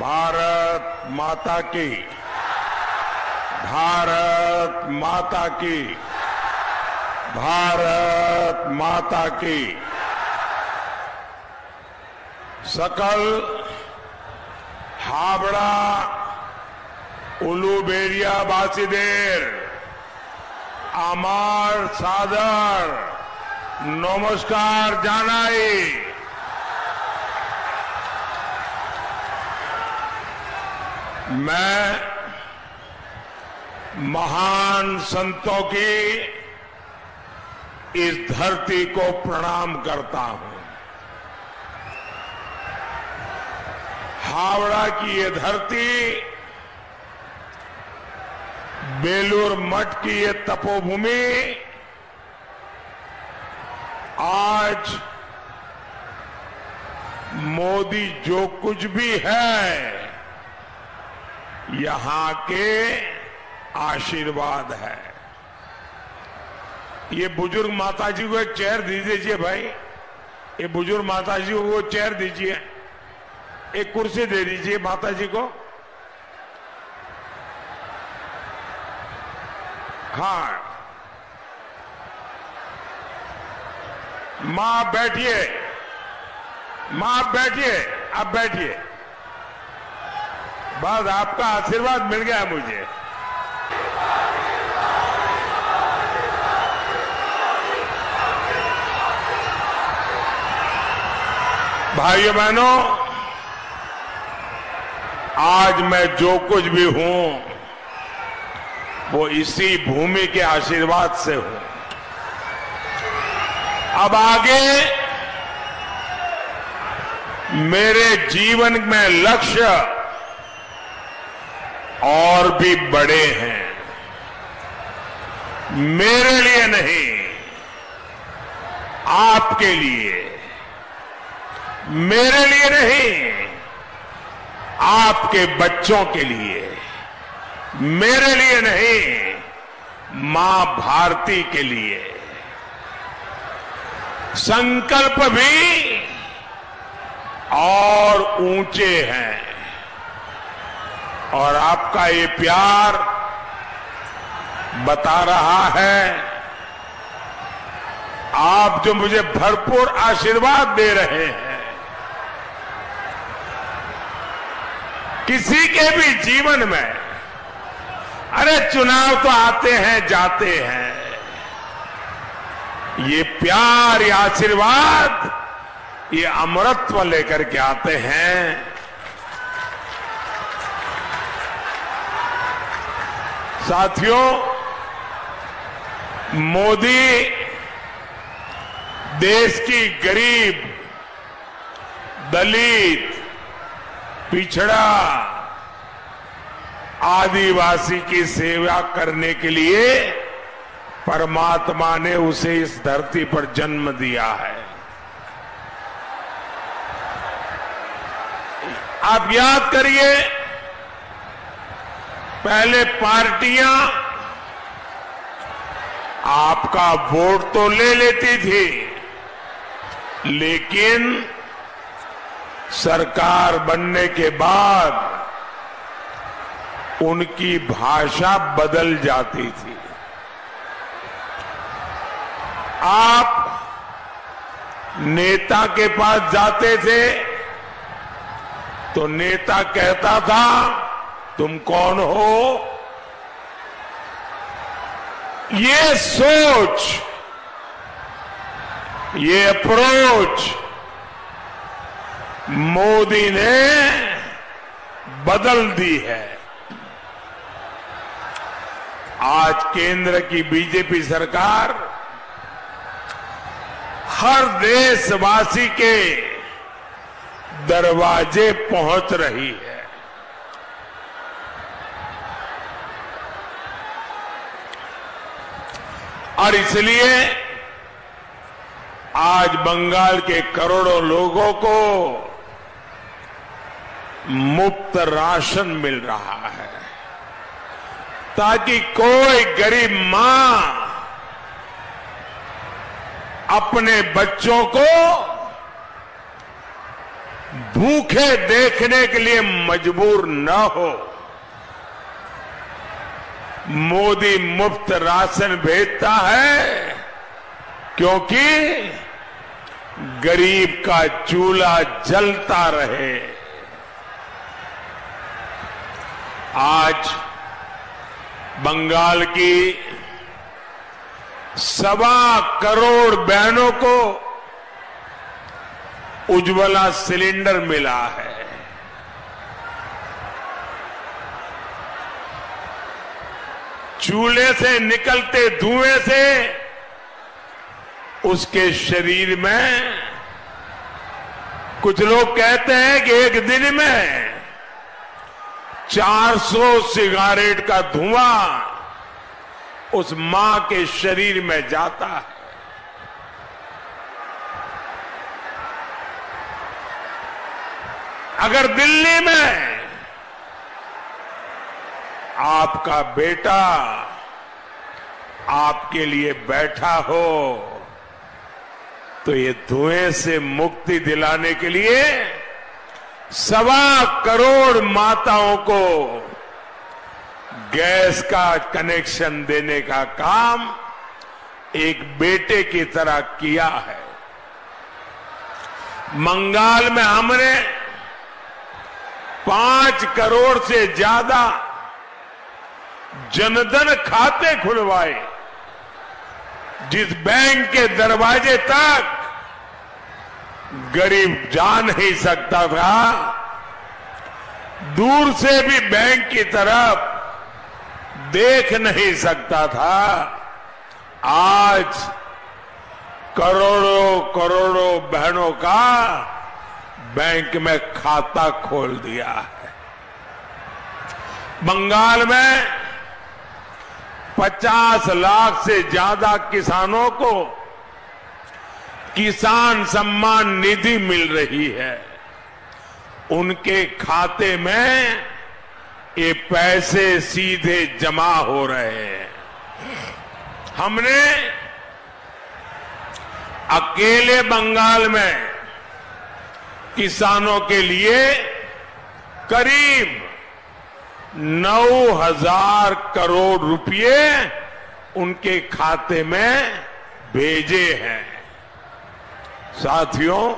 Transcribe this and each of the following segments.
भारत माता की, भारत माता की, भारत माता की। सकल हावड़ा उलुबेरिया बासीदेर आमार सादर नमस्कार जानाई। मैं महान संतों की इस धरती को प्रणाम करता हूं। हावड़ा की ये धरती, बेलूर मठ की ये तपोभूमि आज मोदी जो कुछ भी है यहां के आशीर्वाद है। ये बुजुर्ग माताजी को एक चेयर दे दीजिए भाई, ये बुजुर्ग माताजी को वो चेयर दीजिए, एक कुर्सी दे दीजिए माताजी को। हाँ मां बैठिए, मां बैठिए, आप बैठिए। बस आपका आशीर्वाद मिल गया मुझे। भाइयों बहनों, आज मैं जो कुछ भी हूं वो इसी भूमि के आशीर्वाद से हूं। अब आगे मेरे जीवन में लक्ष्य और भी बड़े हैं। मेरे लिए नहीं, आपके लिए। मेरे लिए नहीं, आपके बच्चों के लिए। मेरे लिए नहीं, मां भारती के लिए। संकल्प भी और ऊंचे हैं और आपका ये प्यार बता रहा है, आप जो मुझे भरपूर आशीर्वाद दे रहे हैं, किसी के भी जीवन में, अरे चुनाव तो आते हैं जाते हैं, ये प्यार, ये आशीर्वाद, ये अमरत्व लेकर के आते हैं। साथियों, मोदी देश की गरीब, दलित, पिछड़ा, आदिवासी की सेवा करने के लिए परमात्मा ने उसे इस धरती पर जन्म दिया है। आप याद करिए, पहले पार्टियां आपका वोट तो ले लेती थी, लेकिन सरकार बनने के बाद उनकी भाषा बदल जाती थी। आप नेता के पास जाते थे तो नेता कहता था, तुम कौन हो? ये सोच, ये अप्रोच मोदी ने बदल दी है। आज केंद्र की बीजेपी सरकार हर देशवासी के दरवाजे पहुंच रही है। और इसलिए आज बंगाल के करोड़ों लोगों को मुफ्त राशन मिल रहा है, ताकि कोई गरीब मां अपने बच्चों को भूखे देखने के लिए मजबूर न हो। मोदी मुफ्त राशन भेजता है क्योंकि गरीब का चूल्हा जलता रहे। आज बंगाल की 1.25 करोड़ बहनों को उज्ज्वला सिलेंडर मिला है। चूल्हे से निकलते धुएं से उसके शरीर में, कुछ लोग कहते हैं कि एक दिन में 400 सिगारेट का धुआं उस मां के शरीर में जाता है। अगर दिल्ली में आपका बेटा आपके लिए बैठा हो तो ये धुएं से मुक्ति दिलाने के लिए 1.25 करोड़ माताओं को गैस का कनेक्शन देने का काम एक बेटे की तरह किया है। बंगाल में हमने 5 करोड़ से ज्यादा जनधन खाते खुलवाए। जिस बैंक के दरवाजे तक गरीब जा नहीं सकता था, दूर से भी बैंक की तरफ देख नहीं सकता था, आज करोड़ों करोड़ों बहनों का बैंक में खाता खोल दिया है। बंगाल में 50 लाख से ज्यादा किसानों को किसान सम्मान निधि मिल रही है। उनके खाते में ये पैसे सीधे जमा हो रहे हैं। हमने अकेले बंगाल में किसानों के लिए करीब 9,000 करोड़ रुपए उनके खाते में भेजे हैं। साथियों,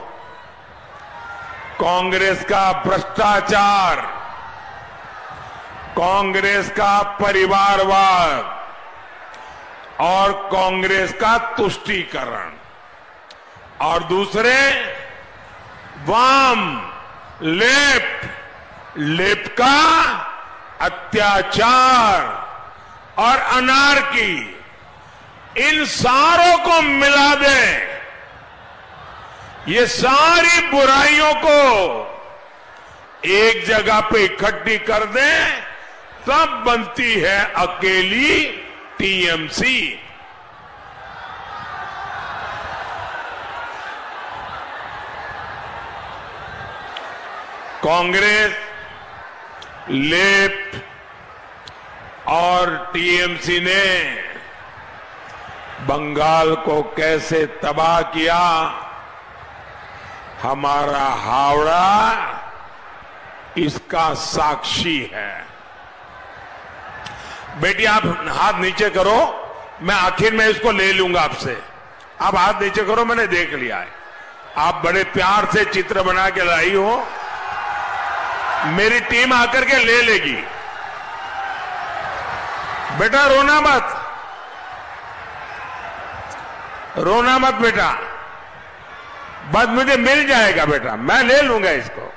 कांग्रेस का भ्रष्टाचार, कांग्रेस का परिवारवाद और कांग्रेस का तुष्टीकरण और दूसरे वाम लेफ्ट का अत्याचार और अनार्की, इन सारों को मिला दें, ये सारी बुराइयों को एक जगह पे इकट्ठी कर दें, तब बनती है अकेली टीएमसी। कांग्रेस, लेफ्ट और टीएमसी ने बंगाल को कैसे तबाह किया, हमारा हावड़ा इसका साक्षी है। बेटी, आप हाथ नीचे करो, मैं आखिर में इसको ले लूंगा आपसे। आप हाथ नीचे करो, मैंने देख लिया है। आप बड़े प्यार से चित्र बना के लाई हो, मेरी टीम आकर के ले लेगी। बेटा रोना मत, रोना मत बेटा, बस मुझे मिल जाएगा बेटा, मैं ले लूंगा इसको।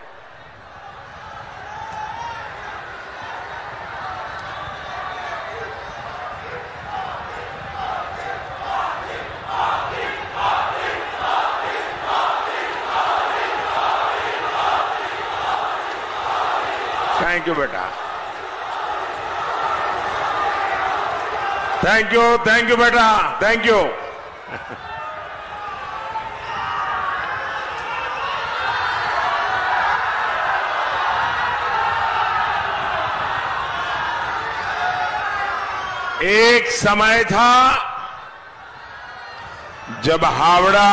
थैंक यू बेटा, थैंक यू बेटा, थैंक यू। एक समय था जब हावड़ा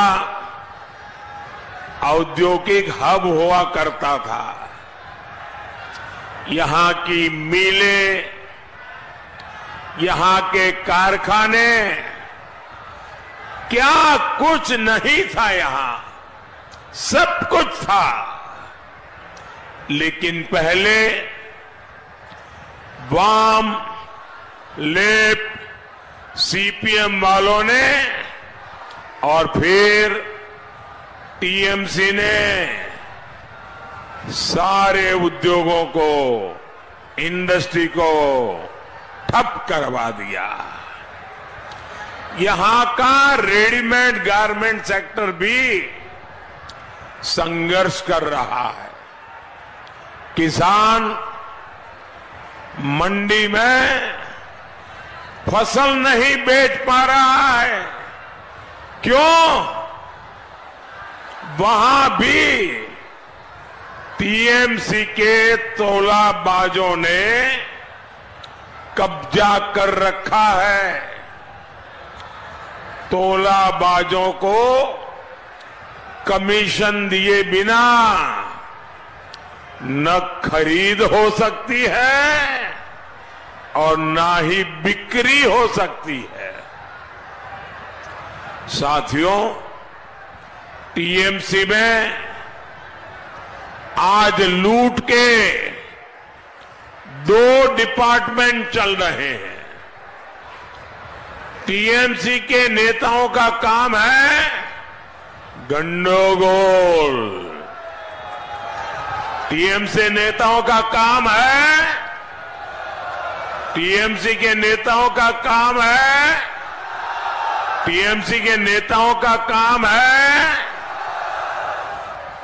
औद्योगिक हब हुआ करता था। यहां की मिलें, यहां के कारखाने, क्या कुछ नहीं था यहां, सब कुछ था। लेकिन पहले वाम, लेफ्ट, सीपीएम वालों ने और फिर टीएमसी ने सारे उद्योगों को, इंडस्ट्री को ठप करवा दिया। यहां का रेडीमेड गारमेंट सेक्टर भी संघर्ष कर रहा है। किसान मंडी में फसल नहीं बेच पा रहा है। क्यों? वहां भी टीएमसी के तोलाबाजों ने कब्जा कर रखा है। तोलाबाजों को कमीशन दिए बिना न खरीद हो सकती है और ना ही बिक्री हो सकती है। साथियों, टीएमसी में आज लूट के 2 डिपार्टमेंट चल रहे हैं। टीएमसी के नेताओं का काम है गंडोगोल। टीएमसी नेताओं का काम है, टीएमसी के नेताओं का काम है, टीएमसी के नेताओं का काम है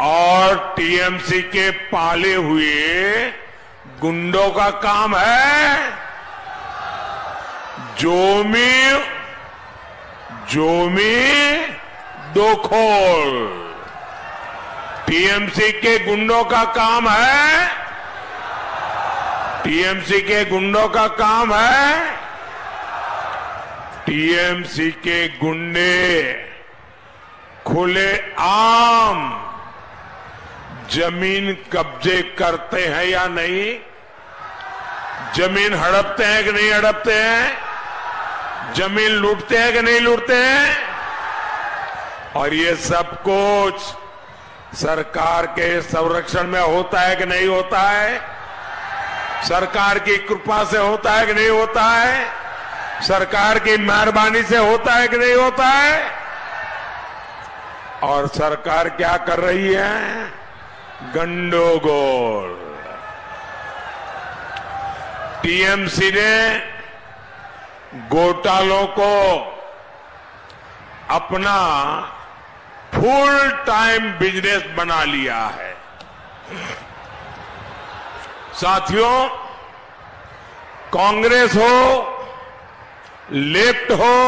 और टीएमसी के पाले हुए गुंडों का काम है जोमी दोखोल। टीएमसी के गुंडों का काम है, टीएमसी के गुंडों का काम है, टीएमसी के गुंडे खुले आम जमीन कब्जे करते हैं या नहीं? जमीन हड़पते हैं कि नहीं हड़पते हैं? जमीन लूटते हैं कि नहीं लूटते हैं? और ये सब कुछ सरकार के संरक्षण में होता है कि नहीं होता है? सरकार की कृपा से होता है कि नहीं होता है? सरकार की मेहरबानी से होता है कि नहीं होता है? और सरकार क्या कर रही है? गंडोगोल। टीएमसी ने घोटालों को अपना फुल टाइम बिजनेस बना लिया है। साथियों, कांग्रेस हो, लेफ्ट हो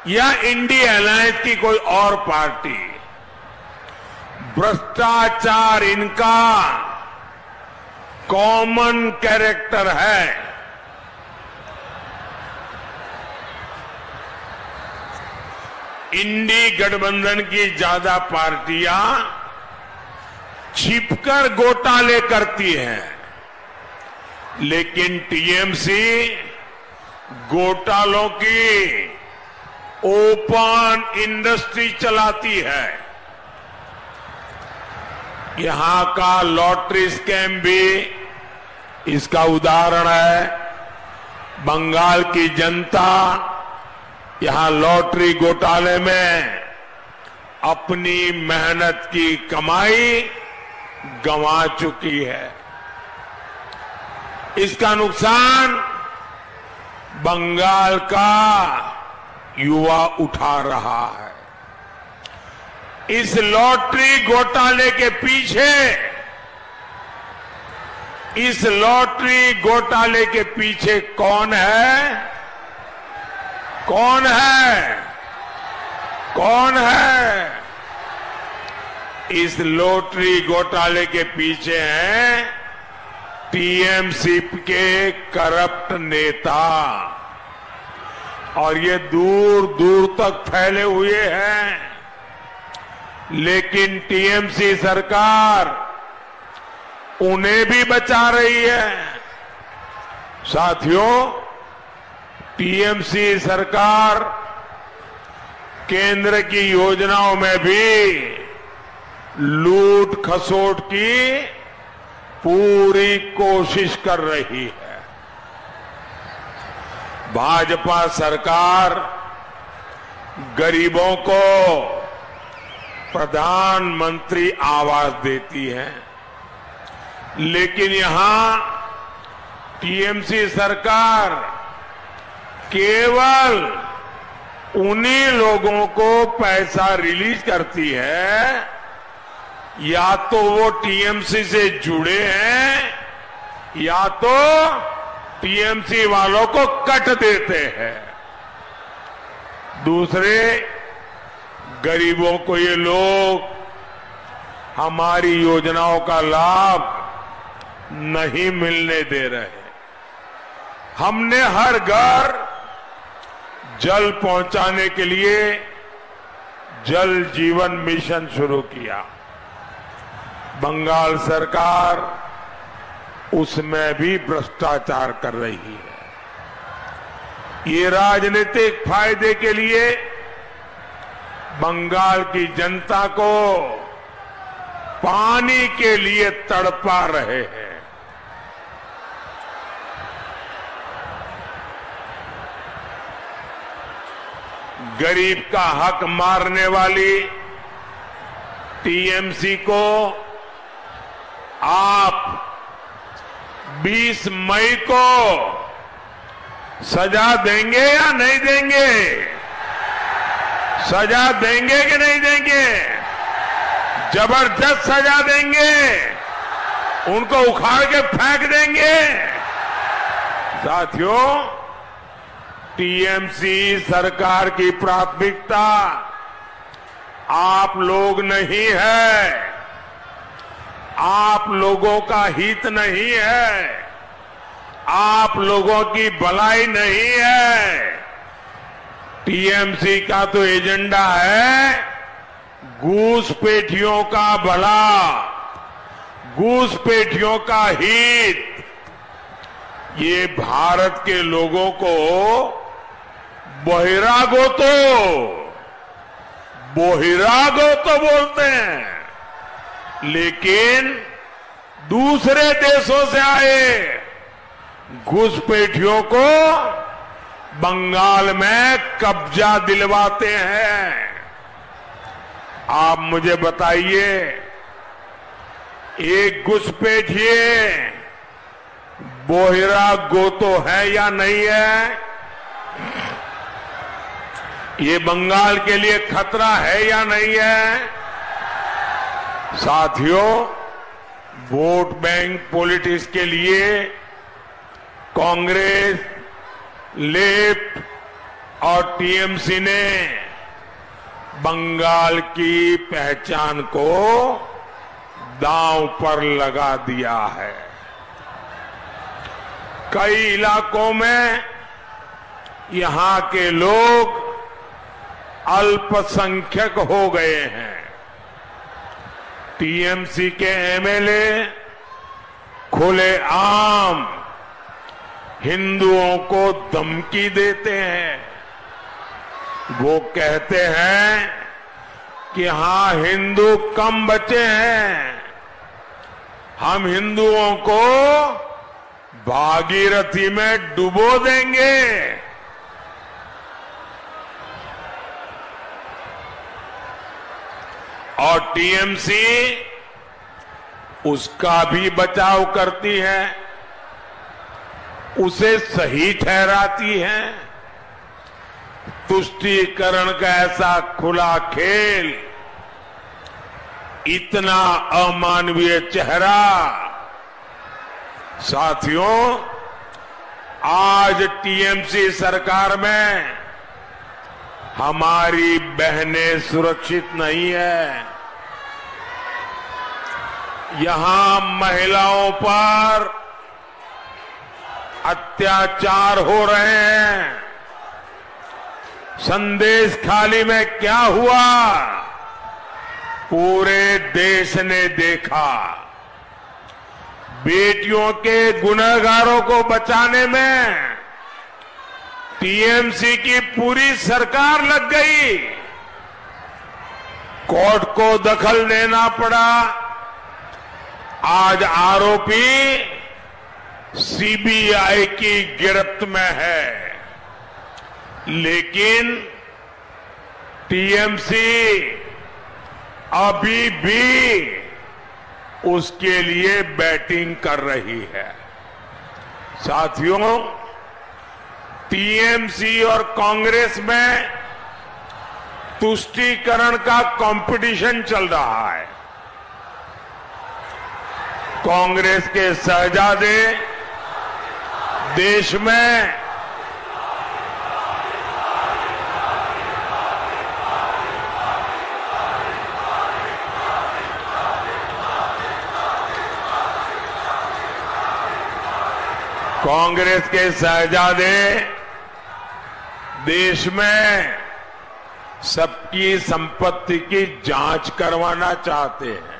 या इंडिया अलायंस की कोई और पार्टी, भ्रष्टाचार इनका कॉमन कैरेक्टर है। इंडी गठबंधन की ज्यादा पार्टियां छिपकर घोटाले करती हैं, लेकिन टीएमसी घोटालों की ओपन इंडस्ट्री चलाती है। यहां का लॉटरी स्कैम भी इसका उदाहरण है। बंगाल की जनता यहां लॉटरी घोटाले में अपनी मेहनत की कमाई गंवा चुकी है। इसका नुकसान बंगाल का युवा उठा रहा है। इस लॉटरी घोटाले के पीछे, इस लॉटरी घोटाले के पीछे कौन है? कौन है? कौन है? इस लॉटरी घोटाले के पीछे हैं टीएमसी के करप्ट नेता, और ये दूर दूर तक फैले हुए हैं। लेकिन टीएमसी सरकार उन्हें भी बचा रही है। साथियों, टीएमसी सरकार केंद्र की योजनाओं में भी लूट खसोट की पूरी कोशिश कर रही है। भाजपा सरकार गरीबों को प्रधानमंत्री आवास देती है, लेकिन यहां टीएमसी सरकार केवल उन्हीं लोगों को पैसा रिलीज करती है या तो वो टीएमसी से जुड़े हैं या तो टीएमसी वालों को कट देते हैं। दूसरे गरीबों को ये लोग हमारी योजनाओं का लाभ नहीं मिलने दे रहे। हमने हर घर जल पहुंचाने के लिए जल जीवन मिशन शुरू किया। बंगाल सरकार उसमें भी भ्रष्टाचार कर रही है। ये राजनीतिक फायदे के लिए बंगाल की जनता को पानी के लिए तड़पा रहे हैं। गरीब का हक मारने वाली टीएमसी को आप 20 मई को सजा देंगे या नहीं देंगे? सजा देंगे कि नहीं देंगे? जबरदस्त सजा देंगे, उनको उखाड़ के फेंक देंगे। साथियों, टीएमसी सरकार की प्राथमिकता आप लोग नहीं है, आप लोगों का हित नहीं है, आप लोगों की भलाई नहीं है। टीएमसी का तो एजेंडा है घूसपैठियों का भला, घूसपैठियों का हित। ये भारत के लोगों को बहिरागो तो बोलते हैं, लेकिन दूसरे देशों से आए घुसपैठियों को बंगाल में कब्जा दिलवाते हैं। आप मुझे बताइए, एक घुसपैठिए बहिरागो तो है या नहीं है? ये बंगाल के लिए खतरा है या नहीं है? साथियों, वोट बैंक पॉलिटिक्स के लिए कांग्रेस, लेफ्ट और टीएमसी ने बंगाल की पहचान को दांव पर लगा दिया है। कई इलाकों में यहां के लोग अल्पसंख्यक हो गए हैं। टीएमसी के एमएलए खुलेआम हिंदुओं को धमकी देते हैं। वो कहते हैं कि हां, हिंदू कम बचे हैं, हम हिंदुओं को भागीरथी में डुबो देंगे। और टीएमसी उसका भी बचाव करती है, उसे सही ठहराती है। तुष्टीकरण का ऐसा खुला खेल, इतना अमानवीय चेहरा। साथियों, आज टीएमसी सरकार में हमारी बहनें सुरक्षित नहीं है। यहां महिलाओं पर अत्याचार हो रहे हैं। संदेश खाली में क्या हुआ? पूरे देश ने देखा, बेटियों के गुनहगारों को बचाने में टीएमसी की पूरी सरकार लग गई। कोर्ट को दखल देना पड़ा। आज आरोपी सीबीआई की गिरफ्त में है, लेकिन टीएमसी अभी भी उसके लिए बैटिंग कर रही है। साथियों, टीएमसी और कांग्रेस में तुष्टीकरण का कंपटीशन चल रहा है। कांग्रेस के शहजादे देश में कांग्रेस के शहजादे देश में सबकी संपत्ति की जांच करवाना चाहते हैं।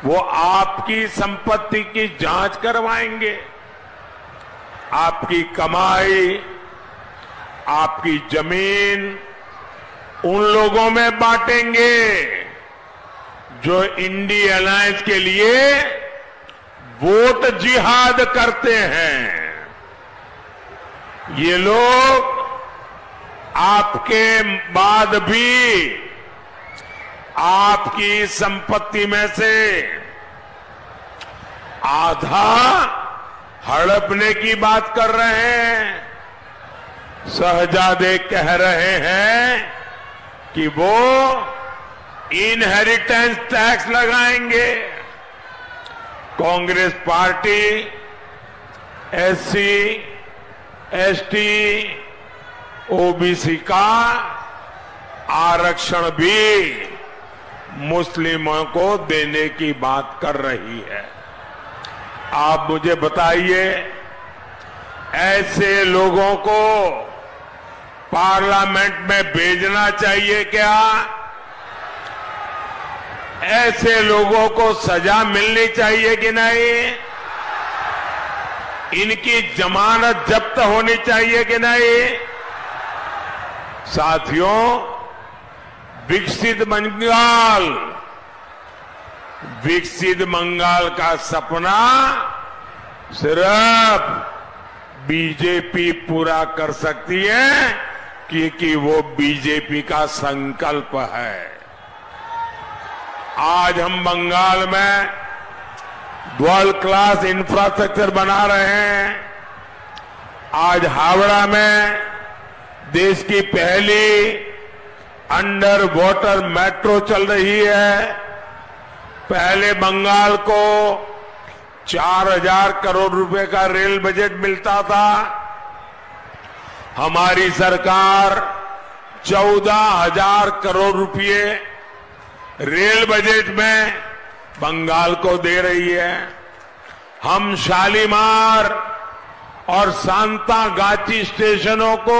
वो आपकी संपत्ति की जांच करवाएंगे। आपकी कमाई, आपकी जमीन उन लोगों में बांटेंगे जो इंडी अलायंस के लिए वोट जिहाद करते हैं। ये लोग आपके बाद भी आपकी संपत्ति में से आधा हड़पने की बात कर रहे हैं। शहजादे कह रहे हैं कि वो इनहेरिटेंस टैक्स लगाएंगे। Congress party SC, ST, OBC का आरक्षण भी मुस्लिमों को देने की बात कर रही है। आप मुझे बताइए, ऐसे लोगों को पार्लियामेंट में भेजना चाहिए क्या? ऐसे लोगों को सजा मिलनी चाहिए कि नहीं? इनकी जमानत जब्त होनी चाहिए कि नहीं? साथियों, विकसित बंगाल का सपना सिर्फ बीजेपी पूरा कर सकती है, क्योंकि वो बीजेपी का संकल्प है। आज हम बंगाल में वर्ल्ड क्लास इंफ्रास्ट्रक्चर बना रहे हैं। आज हावड़ा में देश की पहली अंडर वाटर मेट्रो चल रही है। पहले बंगाल को 4,000 करोड़ रुपए का रेल बजट मिलता था। हमारी सरकार 14,000 करोड़ रुपए रेल बजट में बंगाल को दे रही है। हम शालीमार और सांतागाची स्टेशनों को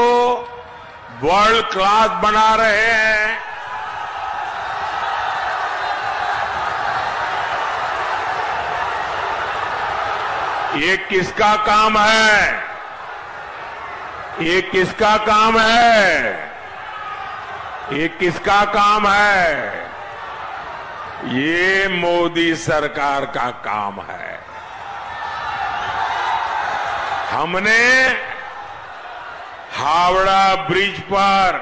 वर्ल्ड क्लास बना रहे हैं। ये किसका काम है? ये किसका काम है? ये किसका काम है? ये मोदी सरकार का काम है। हमने हावड़ा ब्रिज पर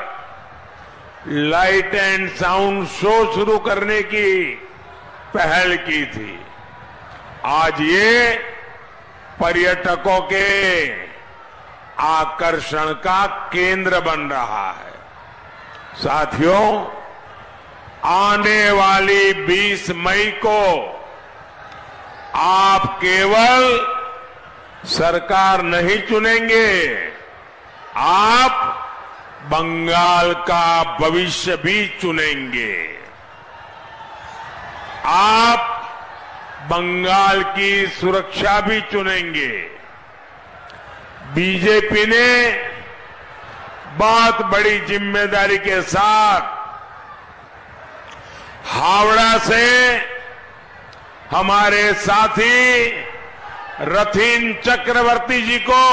लाइट एंड साउंड शो शुरू करने की पहल की थी। आज ये पर्यटकों के आकर्षण का केंद्र बन रहा है। साथियों, आने वाली 20 मई को आप केवल सरकार नहीं चुनेंगे, आप बंगाल का भविष्य भी चुनेंगे। आप बंगाल की सुरक्षा भी चुनेंगे। बीजेपी ने बहुत बड़ी जिम्मेदारी के साथ हावड़ा से हमारे साथी रथिन चक्रवर्ती जी को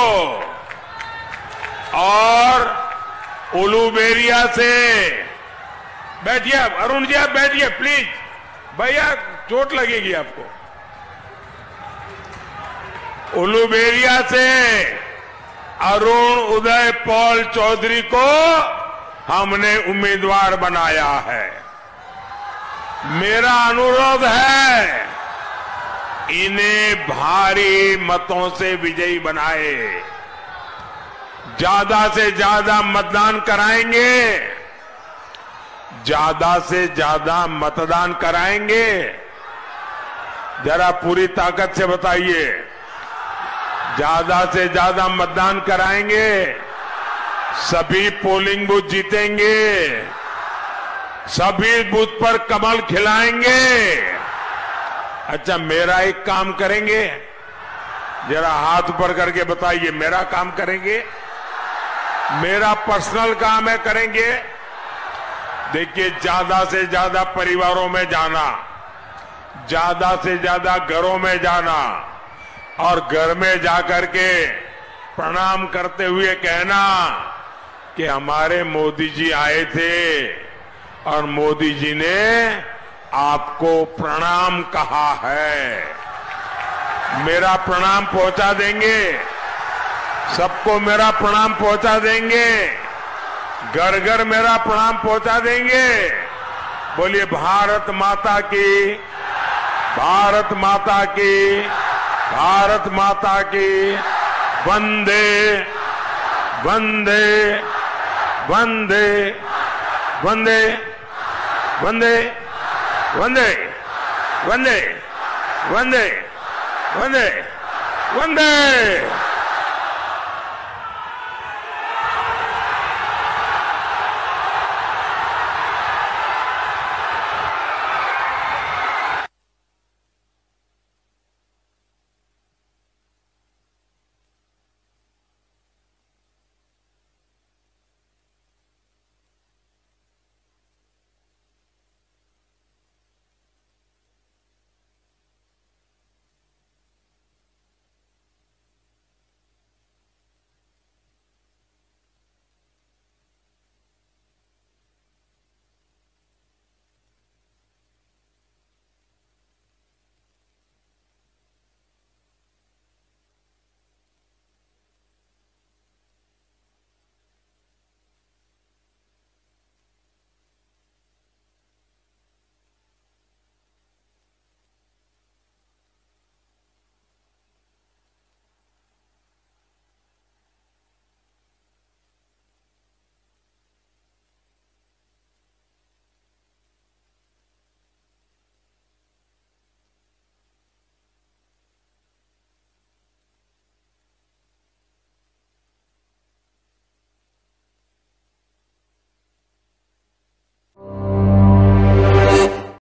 और उलूबेरिया से, बैठिए आप, अरुण जी आप बैठिए प्लीज, भैया चोट लगेगी आपको। उलूबेरिया से अरुण उदय पॉल चौधरी को हमने उम्मीदवार बनाया है। मेरा अनुरोध है इन्हें भारी मतों से विजयी बनाए, ज्यादा से ज्यादा मतदान कराएंगे, ज्यादा से ज्यादा मतदान कराएंगे। जरा पूरी ताकत से बताइए, ज्यादा से ज्यादा मतदान कराएंगे, सभी पोलिंग बूथ जीतेंगे, सभी बूथ पर कमल खिलाएंगे। अच्छा, मेरा एक काम करेंगे, जरा हाथ ऊपर करके बताइए, मेरा काम करेंगे, मेरा पर्सनल काम है, करेंगे। देखिए, ज्यादा से ज्यादा परिवारों में जाना, ज्यादा से ज्यादा घरों में जाना और घर में जाकर के प्रणाम करते हुए कहना कि हमारे मोदी जी आए थे और मोदी जी ने आपको प्रणाम कहा है। मेरा प्रणाम पहुंचा देंगे, सबको मेरा प्रणाम पहुंचा देंगे, घर घर मेरा प्रणाम पहुंचा देंगे। बोलिए भारत माता की, भारत माता की, भारत माता की, वंदे वंदे वंदे वंदे वंदे वंदे वंदे वंदे वंदे वंदे।